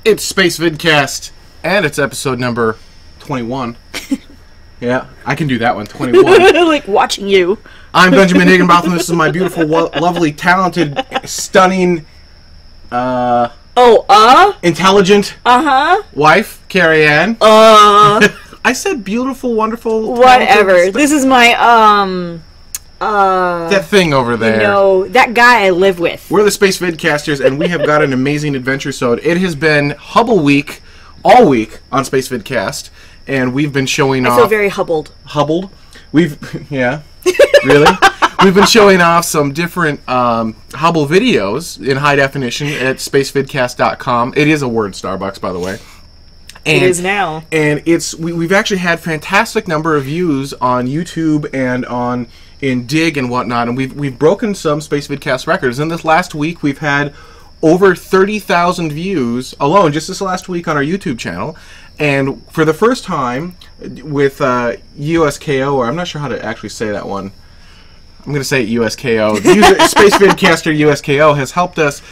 It's Spacevidcast, and it's episode number 21. Yeah, I can do that one, 21. Like watching you. I'm Benjamin Higginbotham. This is my beautiful, lovely, talented, stunning, intelligent wife, Carrie Ann. I said beautiful, wonderful, whatever. This is my, that thing over there. No, that guy I live with. We're the Space Vidcasters, and we have got an amazing adventure. So it has been Hubble week, all week on Space Vidcast, and we've been showing off. I feel very hubbled. Hubbled? Yeah. Really? We've been showing off some different Hubble videos in high definition at spacevidcast.com. It is a word, Starbucks, by the way. And, it is now. And we've actually had fantastic number of views on YouTube and in Dig and whatnot, and we've broken some Space Vidcast records. In this last week, we've had over 30,000 views alone, just this last week on our YouTube channel. And for the first time with USKO, or I'm not sure how to actually say that one. I'm going to say it USKO. Space Vidcaster USKO has helped us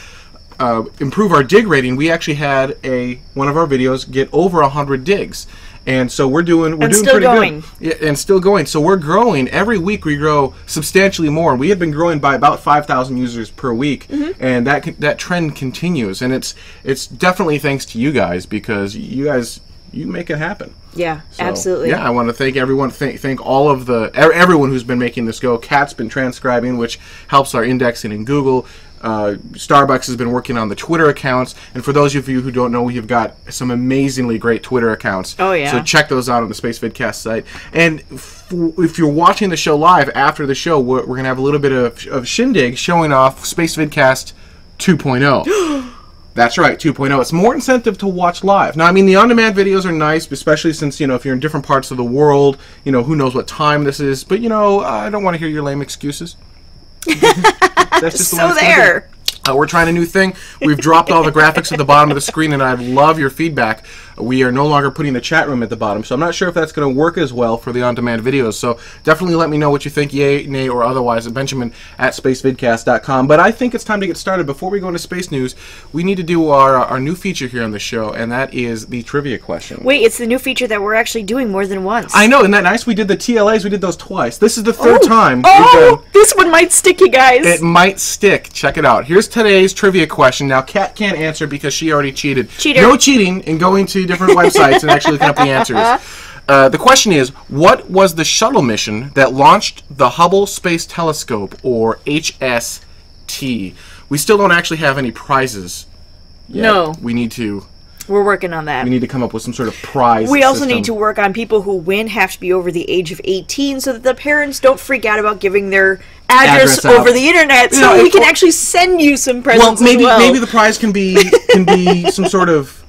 improve our dig rating. We actually had one of our videos get over 100 digs, and so we're doing pretty good. Yeah, and still going. So we're growing every week. We grow substantially more. We have been growing by about 5,000 users per week, and that trend continues. And it's definitely thanks to you guys, because you make it happen. Yeah, so, absolutely. Yeah, I want to thank everyone. Thank all of everyone who's been making this go. Kat's been transcribing, which helps our indexing in Google. Starbucks has been working on the Twitter accounts, and for those of you who don't know, we've got some amazingly great Twitter accounts. Oh yeah. So check those out on the Space Vidcast site. And if you're watching the show live after the show, we're going to have a little bit of shindig showing off Space Vidcast 2.0. That's right, 2.0. It's more incentive to watch live. Now, I mean, the on-demand videos are nice, especially since, if you're in different parts of the world, who knows what time this is. But, I don't want to hear your lame excuses. That's just the so there. We're trying a new thing. We've dropped all the graphics at the bottom of the screen, and I love your feedback. We are no longer putting the chat room at the bottom, so I'm not sure if that's going to work as well for the on-demand videos. So definitely let me know what you think, yay, nay, or otherwise, at Benjamin at spacevidcast.com. But I think it's time to get started. Before we go into space news, we need to do our new feature here on the show, and that is the trivia question. Wait, it's the new feature that we're actually doing more than once. I know, isn't that nice? We did the TLAs, we did those twice. This is the third time. This one might stick, you guys. It might stick. Check it out. Here's today's trivia question. Now, Kat can't answer because she already cheated. Cheater. No cheating in going to different websites and actually looking up the answers. The question is, what was the shuttle mission that launched the Hubble Space Telescope, or HST? We still don't actually have any prizes yet. No. We're working on that. We need to come up with some sort of prize We also system. need to work on people who win have to be over the age of 18 so that the parents don't freak out about giving their address over the internet, so we can actually send you some presents as well. Maybe the prize can be some sort of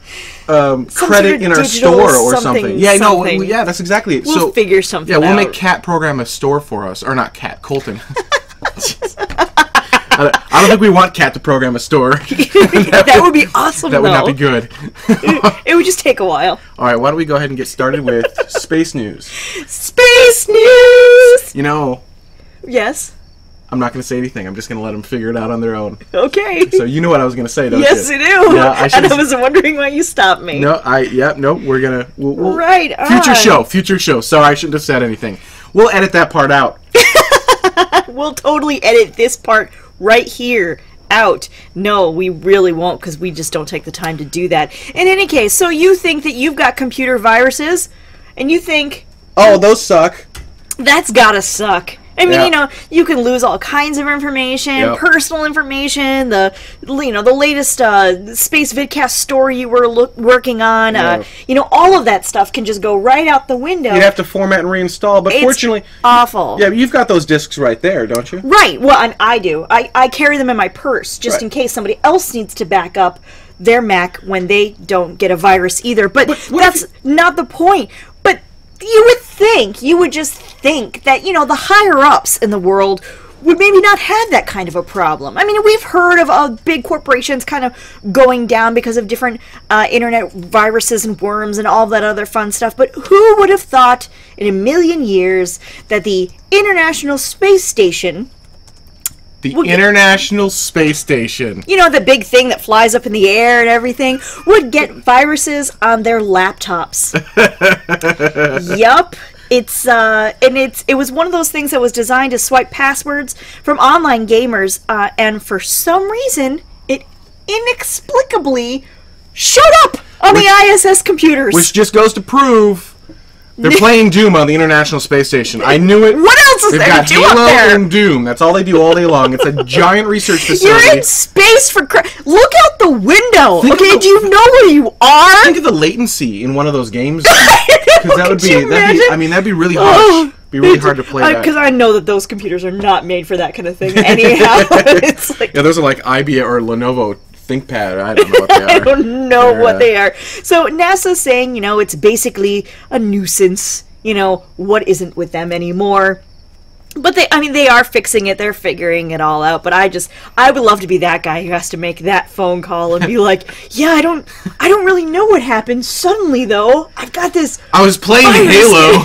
credit in our store or something. Yeah, yeah, that's exactly it. We'll figure something out. Yeah, we'll make Kat program a store for us. Or not Kat, Colton. I don't think we want Kat to program a store. That would be awesome, That would not be good. It would just take a while. All right, why don't we go ahead and get started with space news. Space news! Yes? I'm not going to say anything. I'm just going to let them figure it out on their own. Okay. So you know what I was going to say, don't you? Yes, I do. Yeah, and I was wondering why you stopped me. No, we're going to... Right on. Future show. Sorry, I shouldn't have said anything. We'll edit that part out. We'll totally edit this part right here out. No, we really won't, because we just don't take the time to do that. In any case, so you think that you've got computer viruses, and you think... Oh, those suck. That's gotta suck. I mean, you can lose all kinds of information, personal information, the latest Space Vidcast story you were working on, all of that stuff can just go right out the window. You'd have to format and reinstall, but fortunately... awful. Yeah, you've got those discs right there, don't you? Right, well, and I do. I carry them in my purse, just in case somebody else needs to back up their Mac when they don't get a virus either. But that's not the point. You would just think that, the higher-ups in the world would maybe not have that kind of a problem. I mean, we've heard of big corporations kind of going down because of different internet viruses and worms and all that other fun stuff, but who would have thought in a million years that the International Space Station The International Space Station. You know, the big thing that flies up in the air and everything would get viruses on their laptops. Yup. It was one of those things that was designed to swipe passwords from online gamers, and for some reason, it inexplicably showed up on the ISS computers. Which just goes to prove they're playing Doom on the International Space Station. I knew it. What else is there to do up there? They've got Halo and Doom. That's all they do all day long. It's a giant research facility. You're in space for look out the window. Okay, do you know where you are? Think of the latency in one of those games. Because that'd be really hard. Be really hard to play that. Because I know that those computers are not made for that kind of thing. Anyhow, it's like those are like IBM or Lenovo ThinkPad. I don't know what they are. I don't know what they are. So NASA's saying, it's basically a nuisance. What isn't with them anymore. But they are fixing it. They're figuring it all out. But I would love to be that guy who has to make that phone call and be like, yeah, I don't really know what happened. Suddenly, though, I've got this. I was playing Halo,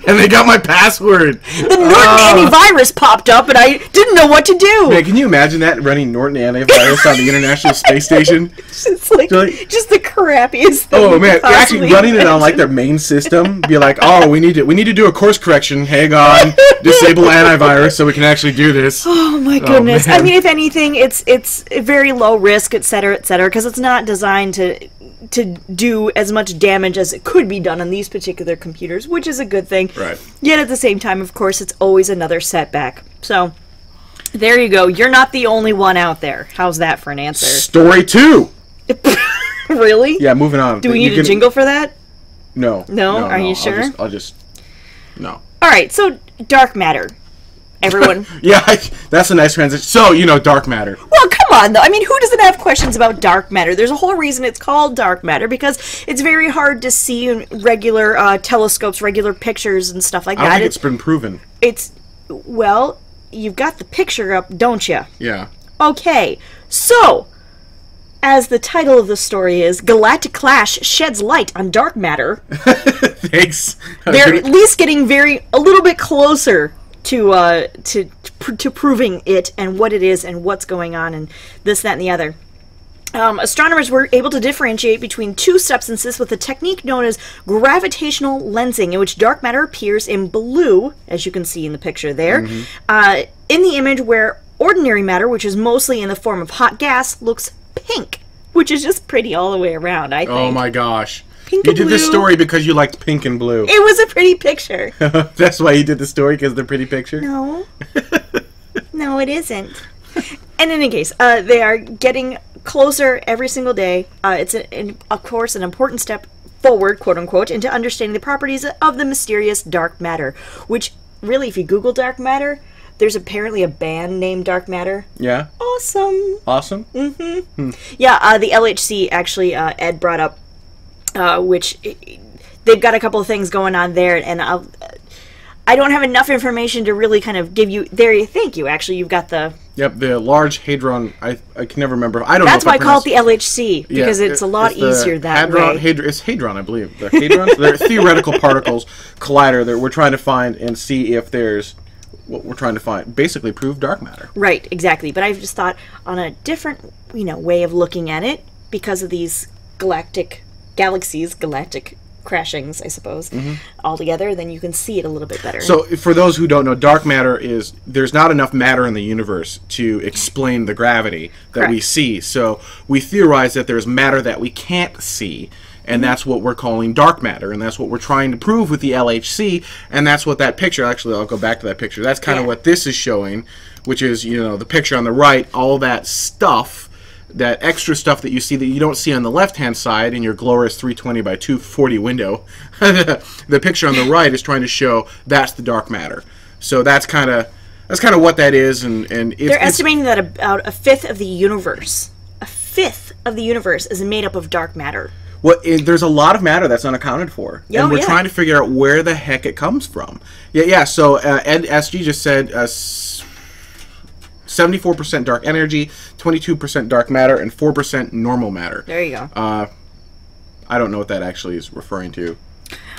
and they got my password. The Norton antivirus popped up, and I didn't know what to do. Man, can you imagine that running Norton antivirus on the International Space Station? It's like just the crappiest thing. Oh man, actually running it on like their main system. Be like, oh, we need to do a course correction. Hang on, disable antivirus so we can actually do this. Oh my goodness! If anything, it's very low risk, etc., because it's not designed to do as much damage as it could be done on these particular computers, which is a good thing. Right. Yet at the same time, of course, it's always another setback. So there you go. You're not the only one out there. How's that for an answer? Story 2. Really? Yeah. Moving on. Do we need a jingle for that? No. No. Are you sure? I'll just. No. All right, so dark matter. Everyone. Yeah, that's a nice transition. So, dark matter. Well, come on, though. Who doesn't have questions about dark matter? There's a whole reason it's called dark matter, because it's very hard to see in regular telescopes, regular pictures, and stuff like that. I don't think it's been proven. Well, you've got the picture up, don't you? Yeah. Okay, so, as the title of the story is, Galactic Clash sheds light on dark matter. Thanks. They're at least getting a little bit closer to proving it and what it is and what's going on and this, that, and the other. Astronomers were able to differentiate between two substances with a technique known as gravitational lensing, in which dark matter appears in blue, as you can see in the picture there, in the image where ordinary matter, which is mostly in the form of hot gas, looks pink, which is just pretty all the way around, I think. Oh my gosh. Pink you and did blue. this story because you liked pink and blue. It was a pretty picture. That's why you did the story, because they're pretty picture? No. No, it isn't. And in any case, they are getting closer every single day. It's, of course, an important step forward, quote-unquote, into understanding the properties of the mysterious dark matter, which, really, if you Google dark matter, there's apparently a band named Dark Matter. Yeah. Awesome. Awesome? Mm-hmm. Yeah, the LHC, actually, Ed brought up, which they've got a couple of things going on there, and I don't have enough information to really kind of give you. Thank you. Actually, you've got the. Yep, the Large Hadron. I can never remember. I don't That's know. That's why I call it the LHC, because it's a lot easier that way. It's Hadron, I believe. The hadrons, they're theoretical particles collider that we're trying to find and see if there's what we're trying to find. Basically, prove dark matter. Right, exactly. But I've just thought on a different, way of looking at it because of these galactic crashings, I suppose, all together, then you can see it a little bit better. So, for those who don't know, dark matter is, there's not enough matter in the universe to explain the gravity that we see. So, we theorize that there's matter that we can't see, and that's what we're calling dark matter, and that's what we're trying to prove with the LHC, and that's what that picture, actually, I'll go back to that picture. That's kind of what this is showing, which is, the picture on the right, all that stuff, that extra stuff that you see that you don't see on the left-hand side in your glorious 320 by 240 window. The picture on the right is trying to show that's the dark matter. So that's kind of what that is, and they're estimating that about a fifth of the universe is made up of dark matter. Well, there's a lot of matter that's unaccounted for, and we're trying to figure out where the heck it comes from. Yeah. So Ed SG just said 74% dark energy, 22% dark matter, and 4% normal matter. There you go. I don't know what that actually is referring to.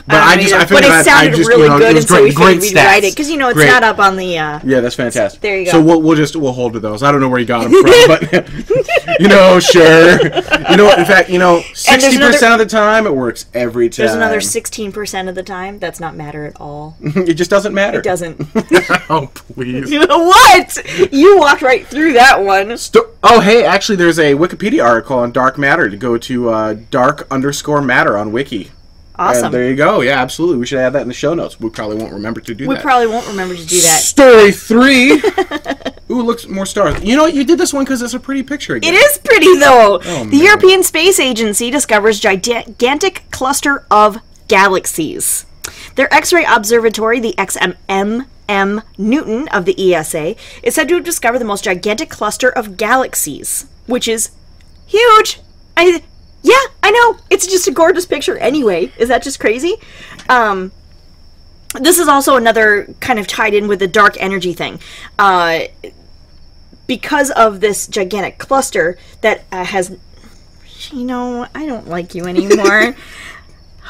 But I figured but it sounded really good, it was and so we great figured we'd stats. write it because it's Great. not up on the. Yeah, that's fantastic. There you go. So we'll hold to those. I don't know where you got them from, but sure. You know what? In fact, 60% of the time it works every time. There's another 16% of the time that's not matter at all. It just doesn't matter. It doesn't. Oh, please. What? You walked right through that one. Oh, hey, actually, there's a Wikipedia article on dark matter. To go to dark_matter on Wiki. Awesome. And there you go. Yeah, absolutely. We should add that in the show notes. We probably won't remember to do that. We probably won't remember to do that. Story 3. Ooh, looks more stars. You know what? You did this one because it's a pretty picture again. It is pretty, though. Oh, the European Space Agency discovers gigantic cluster of galaxies. Their X-ray observatory, the XMM Newton of the ESA, is said to have discovered the most gigantic cluster of galaxies, which is huge. Yeah, I know. It's just a gorgeous picture anyway. Is that just crazy? This is also another kind of tied in with the dark energy thing. Because of this gigantic cluster that has... I don't like you anymore.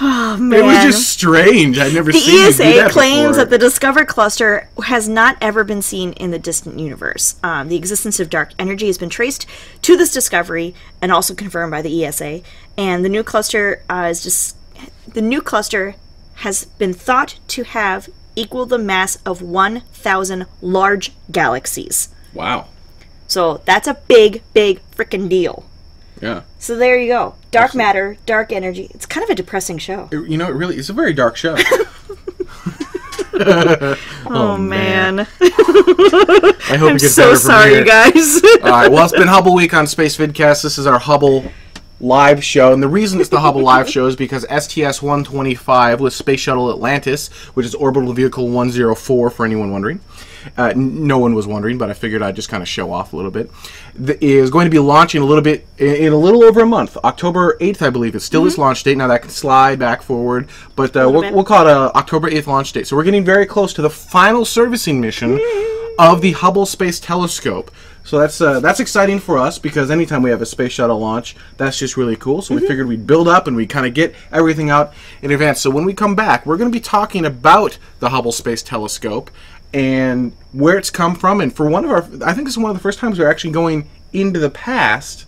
Oh, man. It was just strange. I'd never seen you do The that ESA claims before. that the discovered cluster has not ever been seen in the distant universe. The existence of dark energy has been traced to this discovery and also confirmed by the ESA. And the new cluster has been thought to have equal the mass of 1,000 large galaxies. Wow. So that's a big, big frickin' deal. Yeah. So there you go. Dark matter, dark energy. It's kind of a depressing show. It really is a very dark show. Oh, man. I hope I'm it gets so better from sorry, here. you guys. All right. Well, it's been Hubble Week on Spacevidcast. This is our Hubble live show, and the reason it's the Hubble live show is because STS-125 with Space Shuttle Atlantis, which is orbital vehicle 104 for anyone wondering. No one was wondering, but I figured I'd just kind of show off a little bit. Is going to be launching a little bit in a little over a month. October 8th, I believe, is still its launch date. Now that can slide back forward, but we'll call it a October 8th launch date. So we're getting very close to the final servicing mission of the Hubble Space Telescope. So that's exciting for us because anytime we have a space shuttle launch, that's just really cool. So we figured we'd build up and we'd kind of get everything out in advance. So when we come back, we're going to be talking about the Hubble Space Telescope and where it's come from. And for I think this is one of the first times we're actually going into the past.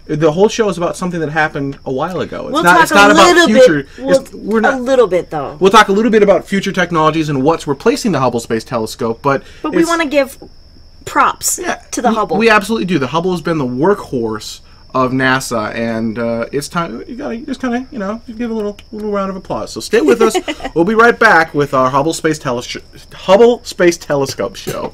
The whole show is about something that happened a while ago. It's not about future. A little bit, though. We'll talk a little bit about future technologies and what's replacing the Hubble Space Telescope, but we want to give props to the Hubble. We absolutely do. The Hubble has been the workhorse of NASA, and it's time you just kind of give a little round of applause. So stay with us. We'll be right back with our Hubble Space Telescope show.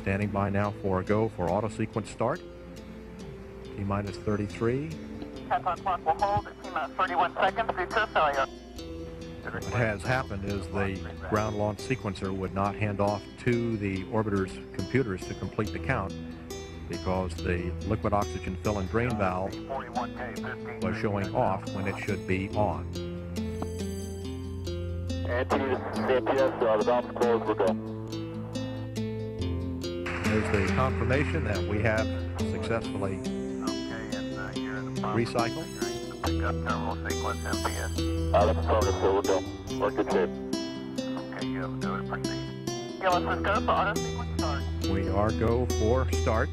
Standing by now for a go for auto sequence start. T-minus 33. Countdown clock will hold at T-minus 31 seconds. Future failure. What has happened is the ground launch sequencer would not hand off to the orbiter's computers to complete the count because the liquid oxygen fill and drain valve was showing off when it should be on. And to CPS, the valve's closed, we'll go. There's the confirmation that we have successfully recycled. Pick up terminal sequence MPS. That's affirmative, so we'll go. We're good shape. Okay, you have to do it. Proceed. Yeah, let's go for auto sequence start. We are go for start.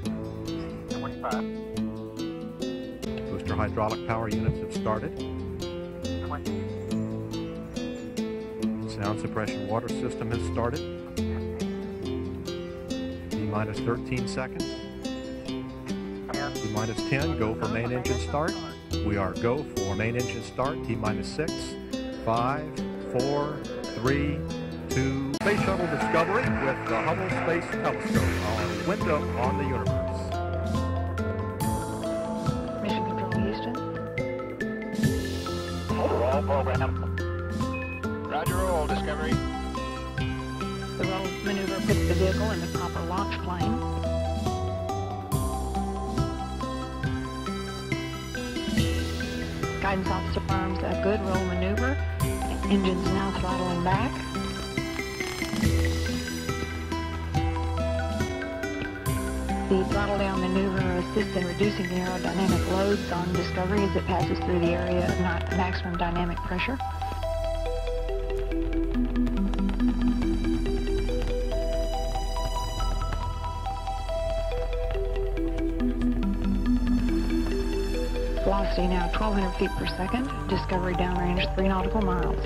25. major hydraulic power units have started. Sound suppression water system has started. T-minus 13 seconds. T-minus 10, go for main engine start. We are go for main engine start. T-minus 6, 5, 4, 3, 2. Space Shuttle Discovery with the Hubble Space Telescope on window on the universe. Mission Control Houston. Roll program. Roger, roll, Discovery. The roll maneuver puts the vehicle in the proper launch plane. Guidance officer arms a good roll maneuver. Engines now throttling back. The throttle down maneuver assists in reducing the aerodynamic loads on Discovery as it passes through the area of maximum dynamic pressure. Velocity now 1,200 feet per second. Discovery downrange 3 nautical miles.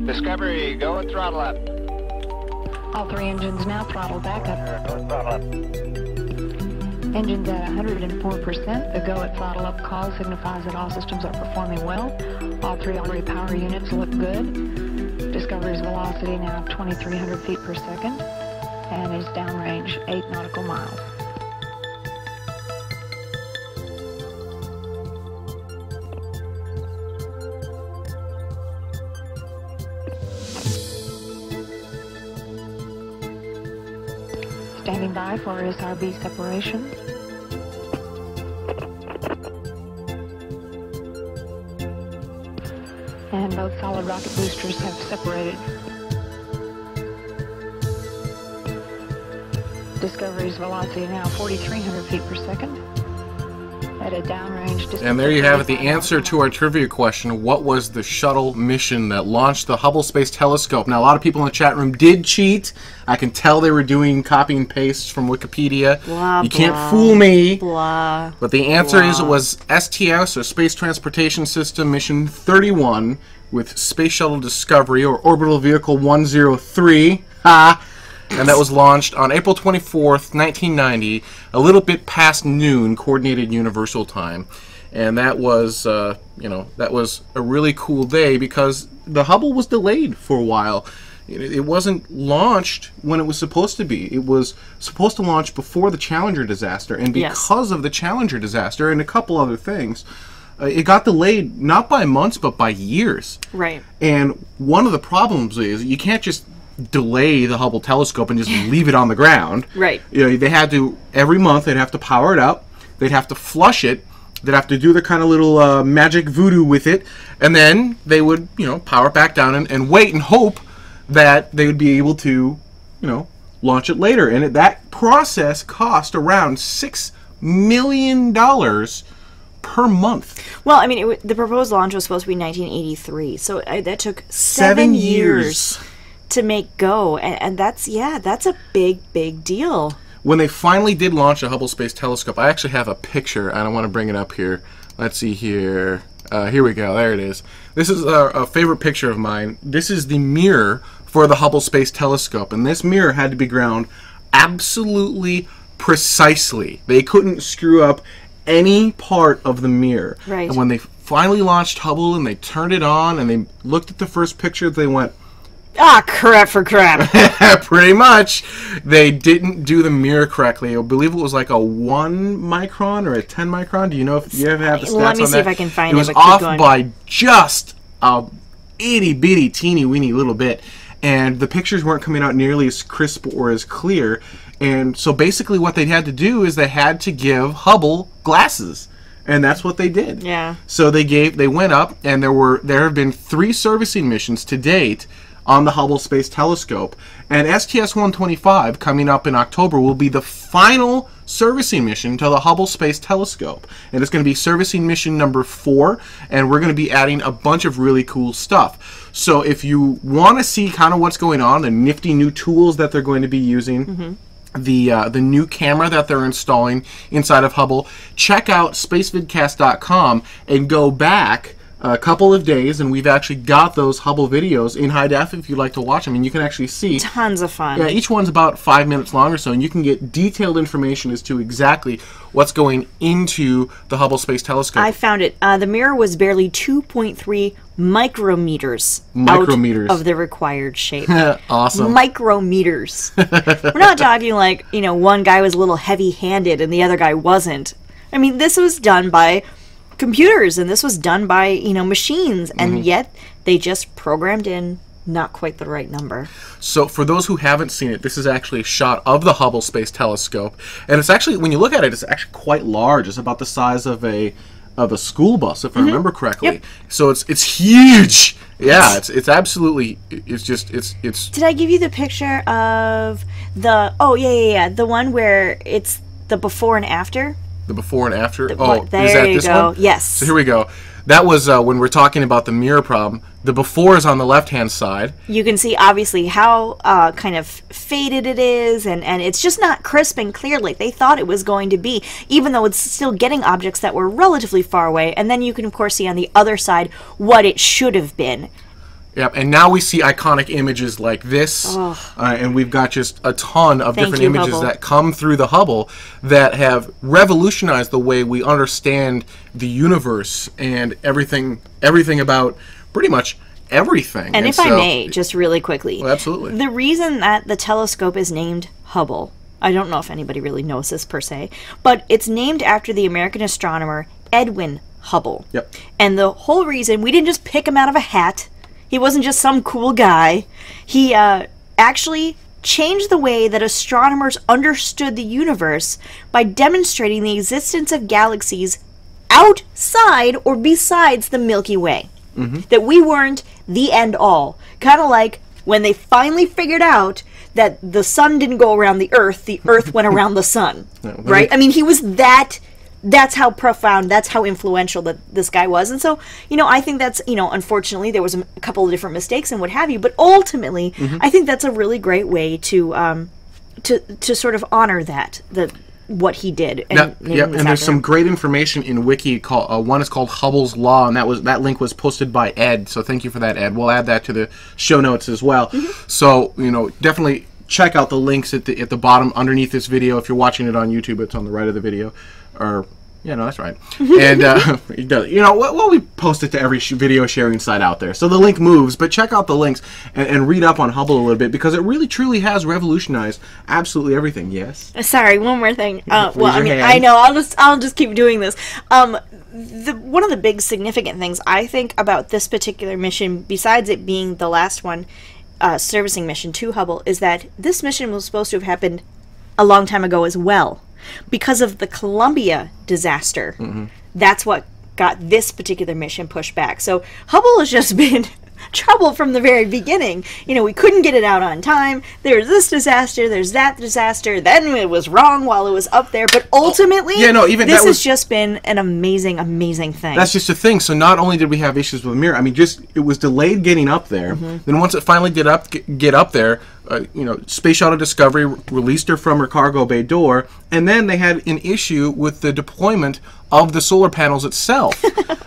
Discovery, go and throttle up. All 3 engines now throttled back up. Go and throttle up. Engines at 104%. The go at throttle up call signifies that all systems are performing well. All 3 auxiliary power units look good. Discovery's velocity now 2,300 feet per second and is downrange 8 nautical miles. Standing by for SRB separation. And both solid rocket boosters have separated. Discovery's velocity now 4,300 feet per second at a downrange distance. And there you have it, the answer to our trivia question. What was the shuttle mission that launched the Hubble Space Telescope? Now, a lot of people in the chat room did cheat. I can tell they were doing copy and pastes from Wikipedia. Blah, you can't blah, fool me. Blah. But the answer Blah. is it was STS, or Space Transportation System Mission 31, with Space Shuttle Discovery, or Orbital Vehicle 103. Ha! And that was launched on April 24th, 1990, a little bit past noon, Coordinated Universal Time. And that was, that was a really cool day because the Hubble was delayed for a while. It wasn't launched when it was supposed to be. It was supposed to launch before the Challenger disaster. And because of the Challenger disaster and a couple other things, it got delayed not by months, but by years. Right. And one of the problems is you can't just delay the Hubble telescope and just leave it on the ground. Right. They had to, every month, they'd have to power it up. They'd have to flush it. They'd have to do their kind of little magic voodoo with it. And then they would, power it back down and wait and hope that they would be able to, launch it later. And that process cost around $6 million per month. Well, I mean, the proposed launch was supposed to be 1983, so that took 7 years to make go, and that's a big deal. When they finally did launch a Hubble Space Telescope, I actually have a picture, and I want to bring it up here. Let's see here. Here we go. There it is. This is a favorite picture of mine. This is the mirror for the Hubble Space Telescope, and this mirror had to be ground absolutely precisely. They couldn't screw up any part of the mirror. Right. And when they finally launched Hubble and they turned it on and they looked at the first picture, they went, ah, crap for crap. Pretty much. They didn't do the mirror correctly. I believe it was like a 1 micron or a 10 micron. Do you know if you ever have the stats on that? Let me see if I can find it. It was off by just a itty bitty teeny weeny little bit. And the pictures weren't coming out nearly as crisp or as clear. And so basically what they had to do is they had to give Hubble glasses. And that's what they did. Yeah. So they went up, and there have been 3 servicing missions to date on the Hubble Space Telescope. And STS-125, coming up in October, will be the final servicing mission to the Hubble Space Telescope. And it's going to be servicing mission number 4, and we're going to be adding a bunch of really cool stuff. So if you want to see kind of what's going on, the nifty new tools that they're going to be using, the new camera that they're installing inside of Hubble, check out spacevidcast.com and go back a couple of days, and we've actually got those Hubble videos in high def if you'd like to watch them, and you can actually see Tons of fun. yeah, each one's about 5 minutes long or so, and you can get detailed information as to exactly what's going into the Hubble Space Telescope. I found it. The mirror was barely 2.3 micrometers Micrometers. out of the required shape. Awesome. Micrometers. We're not talking like, one guy was a little heavy-handed and the other guy wasn't. I mean, this was done by computers, and this was done by, machines, and yet they just programmed in not quite the right number. So for those who haven't seen it, this is actually a shot of the Hubble Space Telescope, and it's actually, when you look at it, it's actually quite large. It's about the size of a school bus, if I remember correctly. Yep. So it's huge. Yeah, it's absolutely, it's Did I give you the picture of the, the one where it's the before and after? the before and after. There is that you this go. one? Yes. So here we go. That was when we're talking about the mirror problem. The before is on the left-hand side. You can see, obviously, how kind of faded it is, and it's just not crisp and clear like they thought it was going to be, even though it's still getting objects that were relatively far away. And then you can, of course, see on the other side what it should have been. Yep, and now we see iconic images like this, and we've got just a ton of different images Hubble. that come through the Hubble that have revolutionized the way we understand the universe and everything about pretty much everything. And if I may, just really quickly. Well, absolutely. The reason that the telescope is named Hubble, I don't know if anybody really knows this per se, but it's named after the American astronomer Edwin Hubble. Yep. And the whole reason, we didn't just pick him out of a hat. He wasn't just some cool guy. He actually changed the way that astronomers understood the universe by demonstrating the existence of galaxies outside or besides the Milky Way. That we weren't the end all. Kind of like when they finally figured out that the sun didn't go around the Earth went around the sun. Right? I mean, he was that's how profound, that's how influential that this guy was. And so, I think that's, unfortunately there was a couple of different mistakes and what have you, but ultimately, I think that's a really great way to sort of honor what he did. And there's some great information in Wiki. One is called Hubble's Law, and that link was posted by Ed. So thank you for that, Ed. We'll add that to the show notes as well. So definitely check out the links at the bottom underneath this video. If you're watching it on YouTube, it's on the right of the video. Or no, that's right. And we post it to every video sharing site out there, so the link moves. But check out the links and read up on Hubble a little bit, because it really truly has revolutionized absolutely everything. Yes. Sorry, one more thing. Hand. I know. I'll just keep doing this. One of the big significant things I think about this particular mission, besides it being the last one, servicing mission to Hubble, is that this mission was supposed to have happened a long time ago as well. Because of the Columbia disaster, that's what got this particular mission pushed back. So Hubble has just been trouble from the very beginning. We couldn't get it out on time. There's this disaster, there's that disaster, then it was wrong while it was up there. But ultimately, this has just been an amazing, amazing thing. That's just a thing. So not only did we have issues with the mirror, it was delayed getting up there. Then once it finally get up there, Space Shuttle Discovery released her from her cargo bay door, and then they had an issue with the deployment of the solar panels itself.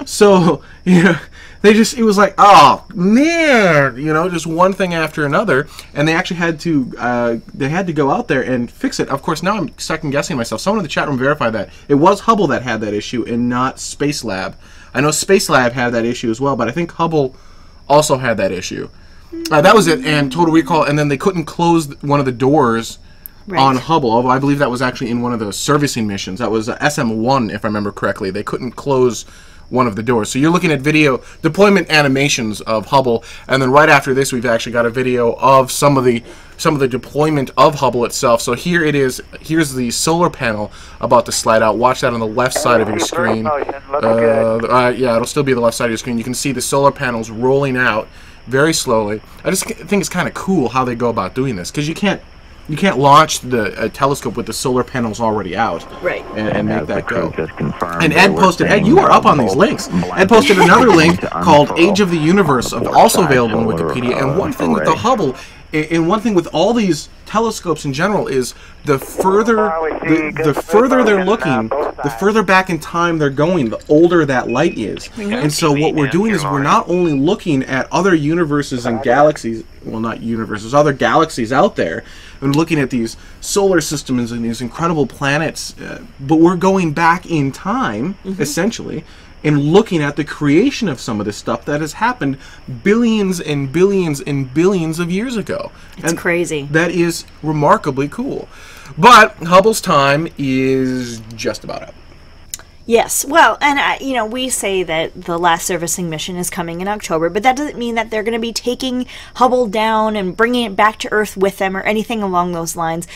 So, it was like, oh man, just one thing after another, and they actually had to go out there and fix it. Of course, now I'm second guessing myself. Someone in the chat room verified that it was Hubble that had that issue and not Space Lab. I know Space Lab had that issue as well, but I think Hubble also had that issue. That was it, and Total Recall, and then they couldn't close one of the doors on Hubble, although I believe that was actually in one of the servicing missions. That was SM1, if I remember correctly. They couldn't close one of the doors. So you're looking at video deployment animations of Hubble, and then right after this we've actually got a video of some of the deployment of Hubble itself. So here it is. Here's the solar panel about to slide out. Watch that on the left side of your screen. Yeah, it'll still be the left side of your screen. You can see the solar panels rolling out very slowly. I just think it's kind of cool how they go about doing this, because you can't You can't launch the telescope with the solar panels already out, Right. and make that go. Confirmed, And Ed posted, Ed, you are up on these links. Ed posted another link called Age of the Universe, also available on Wikipedia. And one thing with the Hubble, and one thing with all these telescopes in general, is the further they're looking, the further back in time they're going, the older that light is. And so what we're doing is we're not only looking at other universes and galaxies, well, not universes, other galaxies out there, and looking at these solar systems and these incredible planets, but we're going back in time, essentially, and looking at the creation of some of this stuff that has happened billions and billions and billions of years ago. It's crazy. That is remarkably cool. But Hubble's time is just about up. Yes, well, and you know, we say that the last servicing mission is coming in October, but that doesn't mean that they're going to be taking Hubble down and bringing it back to Earth with them or anything along those lines.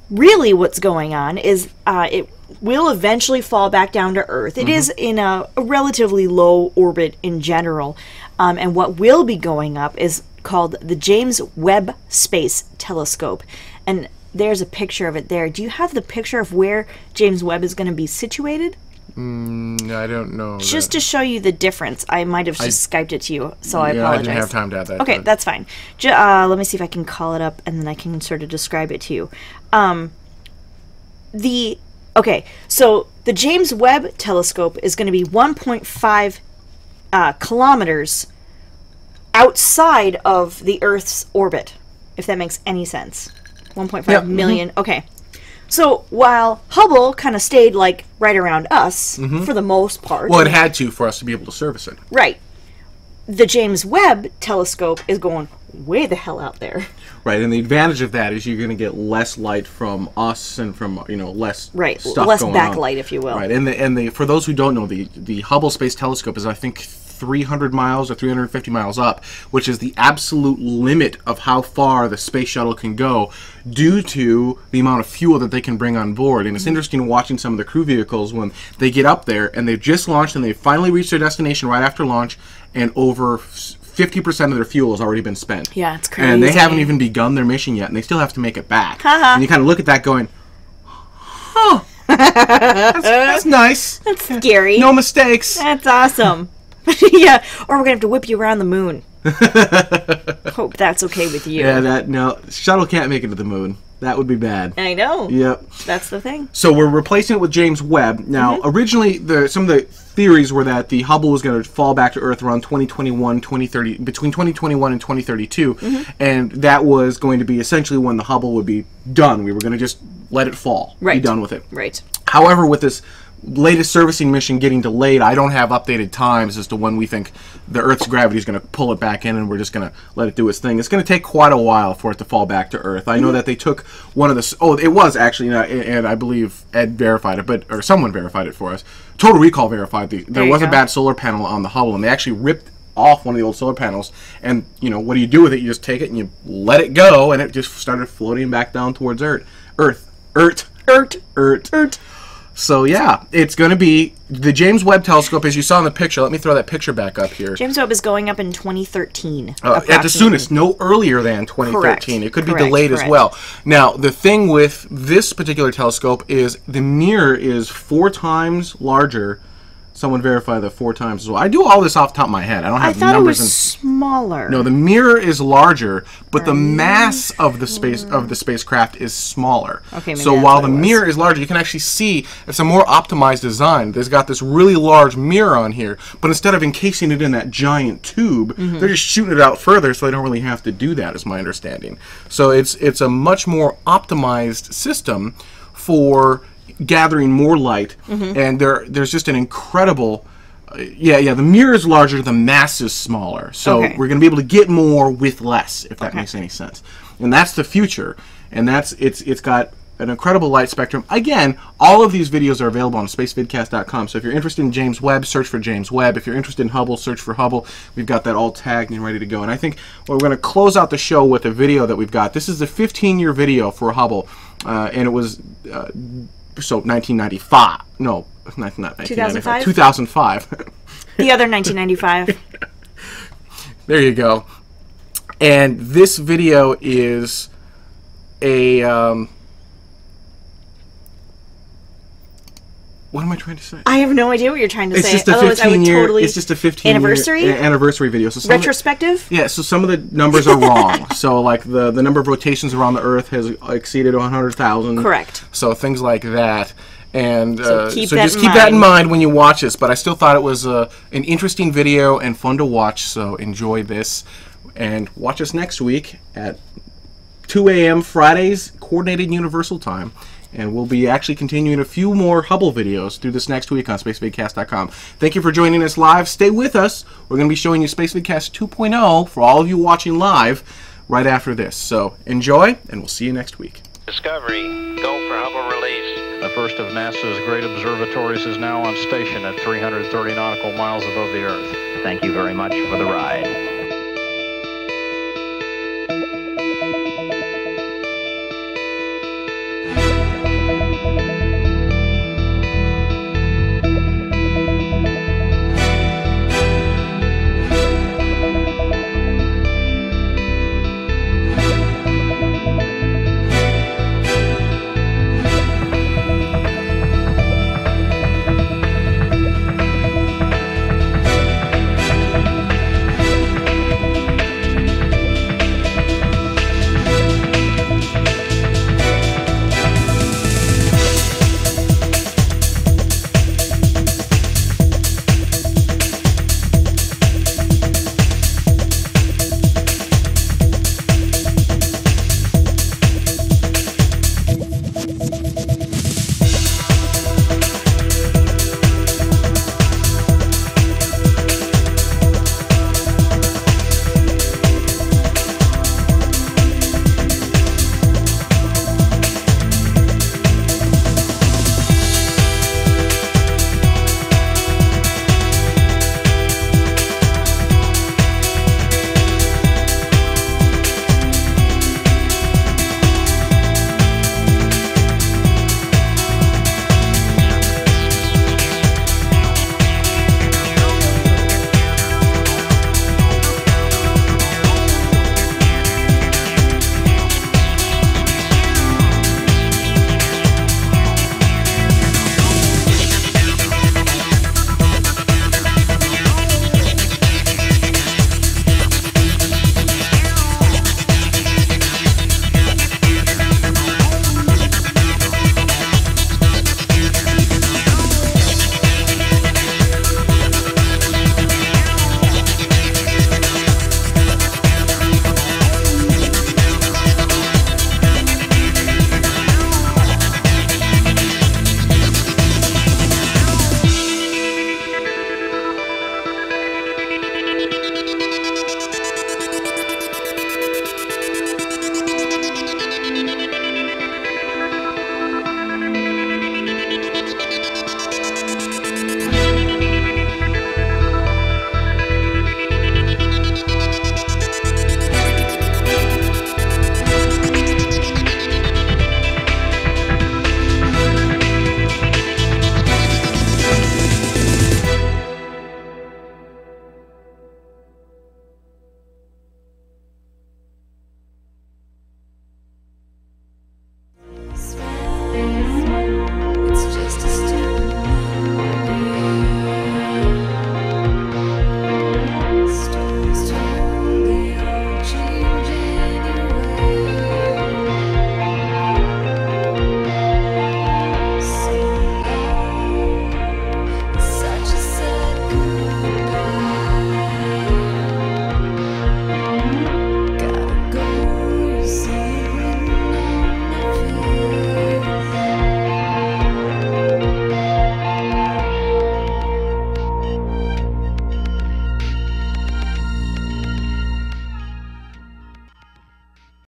Really, what's going on is it will eventually fall back down to Earth. It is in a relatively low orbit in general, and what will be going up is called the James Webb Space Telescope, and there's a picture of it there. Do you have the picture of where James Webb is going to be situated? I don't know. Just to show you the difference, I might have just Skyped it to you, so I apologize. I didn't have time to add that. Okay, that's fine. Let me see if I can call it up, and then I can sort of describe it to you. So the James Webb Telescope is going to be 1.5 kilometers outside of the Earth's orbit, if that makes any sense. 1.5 million. Okay. So while Hubble kind of stayed like right around us for the most part. Well, it had to for us to be able to service it. Right. The James Webb Telescope is going way the hell out there. Right, and the advantage of that is you're going to get less light from us and from less stuff less going backlight, on. if you will. Right, and for those who don't know, the Hubble Space Telescope is, I think, 300 miles or 350 miles up, which is the absolute limit of how far the space shuttle can go due to the amount of fuel that they can bring on board. And it's interesting watching some of the crew vehicles when they get up there and they've just launched and they finally reached their destination right after launch, and over 50% of their fuel has already been spent. Yeah, it's crazy. And they haven't even begun their mission yet, and they still have to make it back. And you kind of look at that going, huh, that's nice. That's scary. No mistakes. That's awesome. Yeah, or we're going to have to whip you around the moon. Hope that's okay with you. Yeah, no, shuttle can't make it to the moon. That would be bad. I know. Yep. That's the thing. So we're replacing it with James Webb. Now, originally, some of the theories were that the Hubble was going to fall back to Earth around 2021, 2030, between 2021 and 2032, and that was going to be essentially when the Hubble would be done. We were going to just let it fall, be done with it. Right. However, with this latest servicing mission getting delayed, I don't have updated times as to when we think the Earth's gravity is going to pull it back in and we're just going to let it do its thing. It's going to take quite a while for it to fall back to Earth. I know that they took one of the... Oh, it was actually, and I believe Ed verified it, or someone verified it for us. Total Recall verified there was a bad solar panel on the Hubble, and they actually ripped off one of the old solar panels, and what do you do with it? You just take it and you let it go, and it just started floating back down towards Earth. So yeah, it's going to be the James Webb Telescope, as you saw in the picture. Let me throw that picture back up here. James Webb is going up in 2013. At the soonest, no earlier than 2013. Correct. It could be delayed as well. Now, the thing with this particular telescope is the mirror is 4 times larger. Someone verify the 4 times as well. I do all this off the top of my head. I don't have thought numbers. It was smaller. No, the mirror is larger, but the mass of the spacecraft is smaller. Okay, maybe so while the mirror is larger, you can actually see it's a more optimized design. There's got this really large mirror on here, but instead of encasing it in that giant tube, they're just shooting it out further, so they don't really have to do that, is my understanding. So it's a much more optimized system for gathering more light, and there's just an incredible the mirror is larger, the mass is smaller, so we're going to be able to get more with less, if that makes any sense. And that's the future, and it's got an incredible light spectrum. Again, all of these videos are available on spacevidcast.com, so if you're interested in James Webb, search for James Webb. If you're interested in Hubble, search for Hubble. We've got that all tagged and ready to go. And I think we're going to close out the show with a video that we've got. This is the 15-year video for Hubble, and it was... So 1995. No, not 1995. 2005. The other 1995. There you go. And this video is a what am I trying to say? I have no idea what you're trying to It's say. just a Otherwise, I would 15-year. totally It's just a 15 anniversary video. So some retrospective. Yeah, so some of the numbers are wrong. So like the number of rotations around the Earth has exceeded 100,000. Correct. So things like that. And So keep that in mind when you watch this. But I still thought it was an interesting video and fun to watch. So enjoy this, and watch us next week at 2 a.m. Fridays, Coordinated Universal Time. And we'll be actually continuing a few more Hubble videos through this next week on Spacevidcast.com. Thank you for joining us live. Stay with us. We're going to be showing you Spacevidcast 2.0 for all of you watching live right after this. So enjoy, and we'll see you next week. Discovery, go for Hubble release. The first of NASA's great observatories is now on station at 330 nautical miles above the Earth. Thank you very much for the ride.